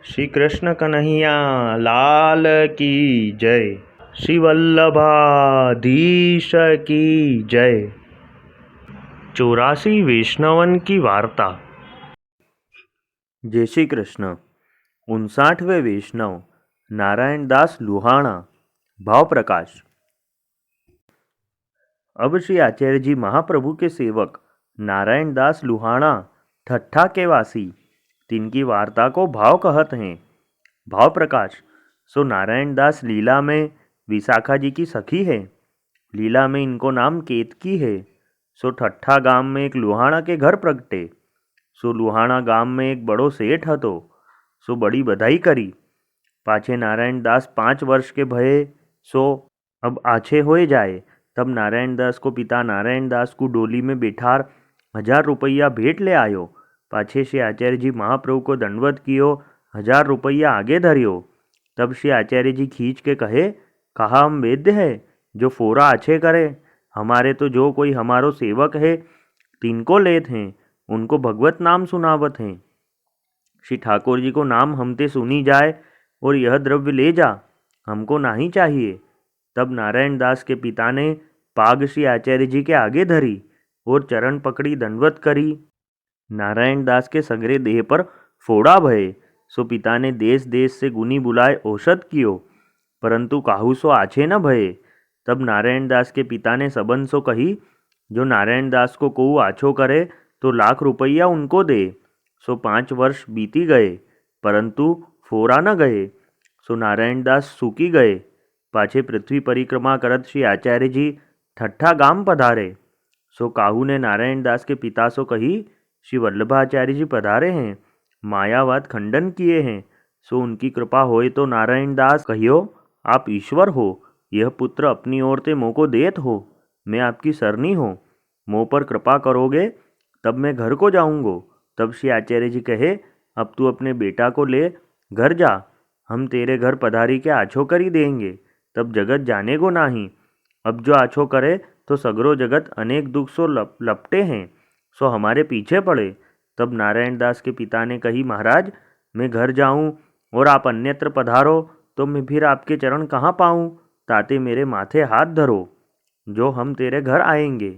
श्री कृष्ण कन्हैया लाल की जय। श्री वल्लभाधीश की जय। 84 वैष्णवन की वार्ता। जय श्री कृष्ण। 59वें वैष्णव नारायण दास लुहाणा। भाव प्रकाश। अब श्री आचार्य जी महाप्रभु के सेवक नारायण दास लुहाणा ठट्ठा के वासी तिनकी वार्ता को भाव कहत हैं। भाव प्रकाश। सो नारायण दास लीला में विशाखा जी की सखी है। लीला में इनको नाम केतकी है। सो ठट्ठा गाम में एक लुहाणा के घर प्रगटे। सो लुहाणा गाम में एक बड़ो सेठ हतो। सो बड़ी बधाई करी। पाछे नारायण दास 5 वर्ष के भये सो अब आछे होए जाए। तब नारायण दास को पिता नारायण दास को डोली में बैठार 1000 रुपया भेंट ले आयो। पाछे श्री आचार्य जी महाप्रभु को दंडवत कियो, 1000 रुपया आगे धरियो। तब श्री आचार्य जी खींच के कहे, कहा हम वैद्य है जो फोरा अच्छे करे। हमारे तो जो कोई हमारो सेवक है तिनको लेत हैं, उनको भगवत नाम सुनावत हैं। श्री ठाकुर जी को नाम हमते सुनी जाए और यह द्रव्य ले जा, हमको नहीं चाहिए। तब नारायण दास के पिता ने पाग श्री आचार्य जी के आगे धरी और चरण पकड़ी दंडवत करी। नारायण दास के सगरे देह पर फोड़ा भये। सो पिता ने देश देश से गुनी बुलाए औषध कियो, परंतु काहू सो आछे न भये। तब नारायण दास के पिता ने सबन सो कही, जो नारायण दास को कोऊ आछो करे तो 1,00,000 रुपया उनको दे। सो 5 वर्ष बीती गए, परंतु फोरा न गए। सो नारायण दास सूकी गए। पाछे पृथ्वी परिक्रमा करत श्री आचार्य जी ठट्ठा गाम पधारे। सो काहू ने नारायण दास के पिता सो कही, श्री वल्लभाचार्य जी पधारे हैं, मायावाद खंडन किए हैं। सो उनकी कृपा होए तो नारायण दास कहियो, आप ईश्वर हो, यह पुत्र अपनी ओर ते मोह को देत हो, मैं आपकी सरनी हो, मोह पर कृपा करोगे तब मैं घर को जाऊंगो। तब श्री आचार्य जी कहे, अब तू अपने बेटा को ले घर जा, हम तेरे घर पधारी के आछो करी देंगे। तब जगत जाने को नाही, अब जो आछो करे तो सगरो जगत अनेक दुख सो लपटे हैं, सो हमारे पीछे पड़े। तब नारायण दास के पिता ने कही, महाराज मैं घर जाऊं और आप अन्यत्र पधारो तो मैं फिर आपके चरण कहाँ पाऊं, ताते मेरे माथे हाथ धरो, जो हम तेरे घर आएंगे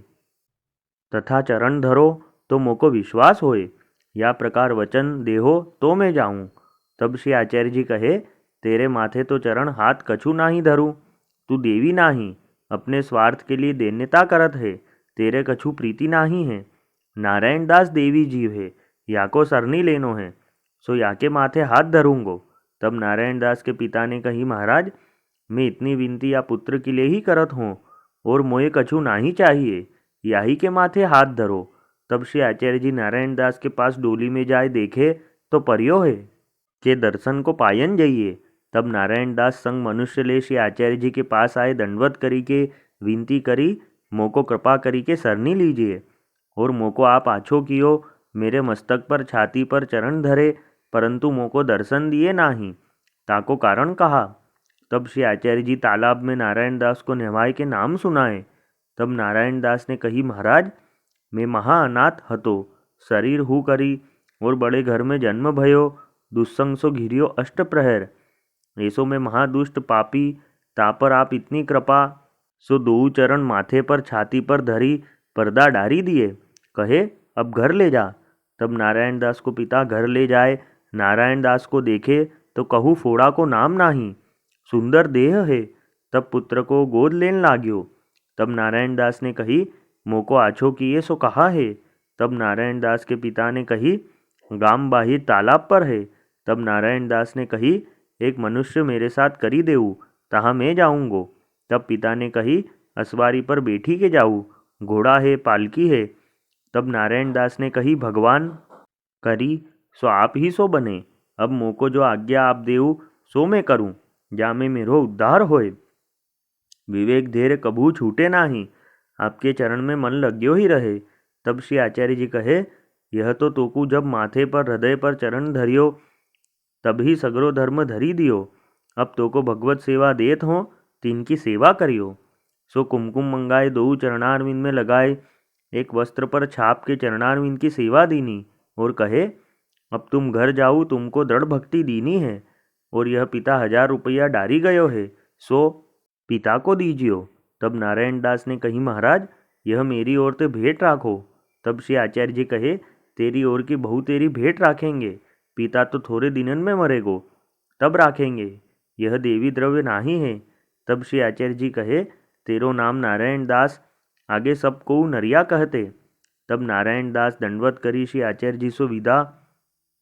तथा चरण धरो तो मोको विश्वास होए, या प्रकार वचन देहो तो मैं जाऊं। तब श्री आचार्य जी कहे, तेरे माथे तो चरण हाथ कछु नाही धरूं, तू देवी नाही, अपने स्वार्थ के लिए देन्यता करत है, तेरे कछु प्रीति नाही है। नारायण दास देवी जीव है, याको सरनी लेनो है, सो याके माथे हाथ धरूंगो। तब नारायण दास के पिता ने कही, महाराज मैं इतनी विनती या पुत्र के लिए ही करत हूँ और मोए कछु नहीं चाहिए, याही के माथे हाथ धरो। तब श्री आचार्य जी नारायण दास के पास डोली में जाए देखे तो परियो है के दर्शन को पायन जाइए। तब नारायण दास संग मनुष्य ले श्री आचार्य जी के पास आए, दंडवत करी के विनती करी, मोको कृपा करी के सरनी लीजिए और मोको आप आछो कियो, मेरे मस्तक पर छाती पर चरण धरे, परंतु मोको दर्शन दिए नाही, ताको कारण कहा। तब श्री आचार्य जी तालाब में नारायण दास को नहवाए के नाम सुनाए। तब नारायण दास ने कही, महाराज मैं महा अनाथ हतो, शरीर हु करी और बड़े घर में जन्म भयो, दुस्संग सो घिरियो अष्ट प्रहर, ऐसो में महादुष्ट पापी, तापर आप इतनी कृपा, सो 2 चरण माथे पर छाती पर धरी पर्दा डारी दिए, कहे अब घर ले जा। तब नारायण दास को पिता घर ले जाए। नारायण दास को देखे तो कहू फोड़ा को नाम नाही, सुंदर देह है। तब पुत्र को गोद लेन लाग्यो। तब नारायण दास ने कही, मोको आछो किए सो कहा है। तब नारायण दास के पिता ने कही, गाम बाहिर तालाब पर है। तब नारायण दास ने कही, एक मनुष्य मेरे साथ करी देऊ, तहाँ मैं जाऊंगो। तब पिता ने कही, असवारी पर बैठी के जाऊ, घोड़ा है पालकी है। तब नारायण दास ने कही, भगवान करी सो आप ही सो बने, अब मोको जो आज्ञा आप देऊ सो मैं करूं, जा में मेरो उद्धार होए। विवेक धैर्य कभू छूटे नाही, आपके चरण में मन लग्यो ही रहे। तब श्री आचार्य जी कहे, यह तो तोकू जब माथे पर हृदय पर चरण धरियो तभी सगरो धर्म धरी दियो, अब तोको भगवत सेवा देत हो, तिनकी सेवा करियो। सो कुमकुम मंगाए 2 चरणारविंद में लगाए, एक वस्त्र पर छाप के चरणारविंद की सेवा दीनी और कहे, अब तुम घर जाऊ, तुमको दृढ़ भक्ति दीनी है, और यह पिता 1000 रुपया डारी गयो है, सो पिता को दीजियो। तब नारायण दास ने कही, महाराज यह मेरी ओर ते भेंट राखो। तब श्री आचार्य जी कहे, तेरी ओर की बहू तेरी भेंट राखेंगे, पिता तो थोड़े दिनन में मरेगो, तब राखेंगे, यह देवी द्रव्य नाही है। तब श्री आचार्य जी कहे, तेरो नाम नारायण दास, आगे सब को नरिया कहते। तब नारायण दास दंडवत करी श्री आचार्य जी सो विदा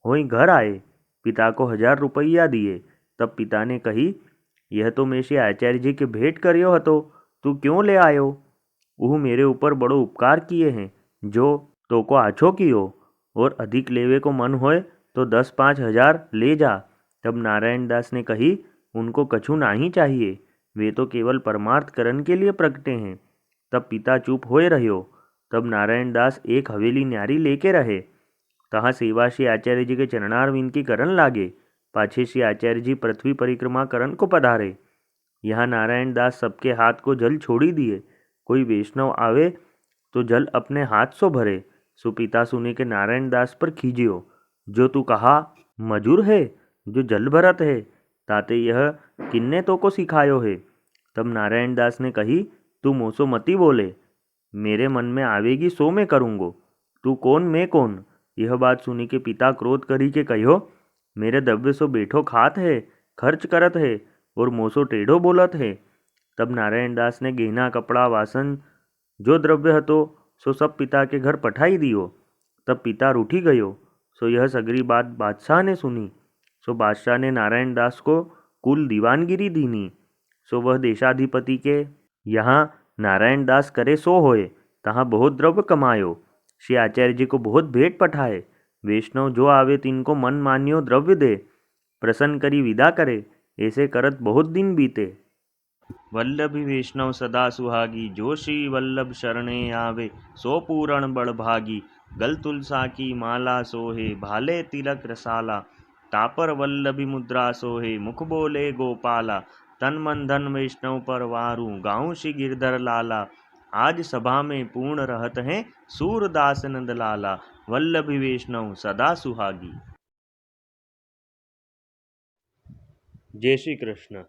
होई घर आए, पिता को 1000 रुपया दिए। तब पिता ने कही, यह तो मैं श्री आचार्य जी के भेंट करियो हतो, तू क्यों ले आयो? वह मेरे ऊपर बड़ो उपकार किए हैं, जो तो को आछो कियो, और अधिक लेवे को मन होए तो 10-5 हजार ले जा। तब नारायण दास ने कही, उनको कछु नहीं चाहिए, वे तो केवल परमार्थ करण के लिए प्रगटे हैं। तब पिता चुप होए रह्यो। तब नारायण दास एक हवेली न्यारी लेके रहे, तहाँ सेवा श्री आचार्य जी के चरणार विनती करन लागे। पाछे श्री आचार्य जी पृथ्वी परिक्रमा करन को पधारे। यहाँ नारायण दास सबके हाथ को जल छोड़ी दिए। कोई वैष्णव आवे तो जल अपने हाथ सो भरे। सो पिता सुने के नारायण दास पर खीजियो, जो तू कहा मजूर है, जो जल भरत है, ताते यह किन्ने तो को सिखायो है। तब नारायण दास ने कही, तू मोसो मती बोले, मेरे मन में आवेगी सो मैं करूँगो, तू कौन मैं कौन। यह बात सुनी के पिता क्रोध करी के कहो, मेरे द्रव्य सो बैठो खात है, खर्च करत है, और मोसो टेढ़ो बोलत है। तब नारायण दास ने गहना कपड़ा वासन जो द्रव्य हतो सो सब पिता के घर पठाई दियो। तब पिता रूठी गयो। सो यह सगरी बात बादशाह ने सुनी। सो बादशाह ने नारायण दास को कुल दीवानगिरी दीनी। सो वह देशाधिपति के यहाँ नारायण दास करे सो होए, तहाँ बहुत द्रव्य कमायो। श्री आचार्य जी को बहुत भेंट पठाए। वैष्णव जो आवे तिनको मन मान्यो द्रव्य दे, प्रसन्न करी विदा करे, ऐसे करत बहुत दिन बीते। वल्लभी वैष्णव सदा सुहागी, जो श्री वल्लभ शरणे आवे, सो पूरण बड़भागी। गल तुलसा की माला सोहे, भाले तिलक रसाला, तापर वल्लभी मुद्रा सोहे, मुख बोले गोपाला। तन मन धन वैष्णव पर वारू, गाँव श्री गिरधर लाला। आज सभा में पूर्ण रहत हैं, सूरदास नंद लाला। वल्लभी वैष्णव सदा सुहागी। जय श्री कृष्ण।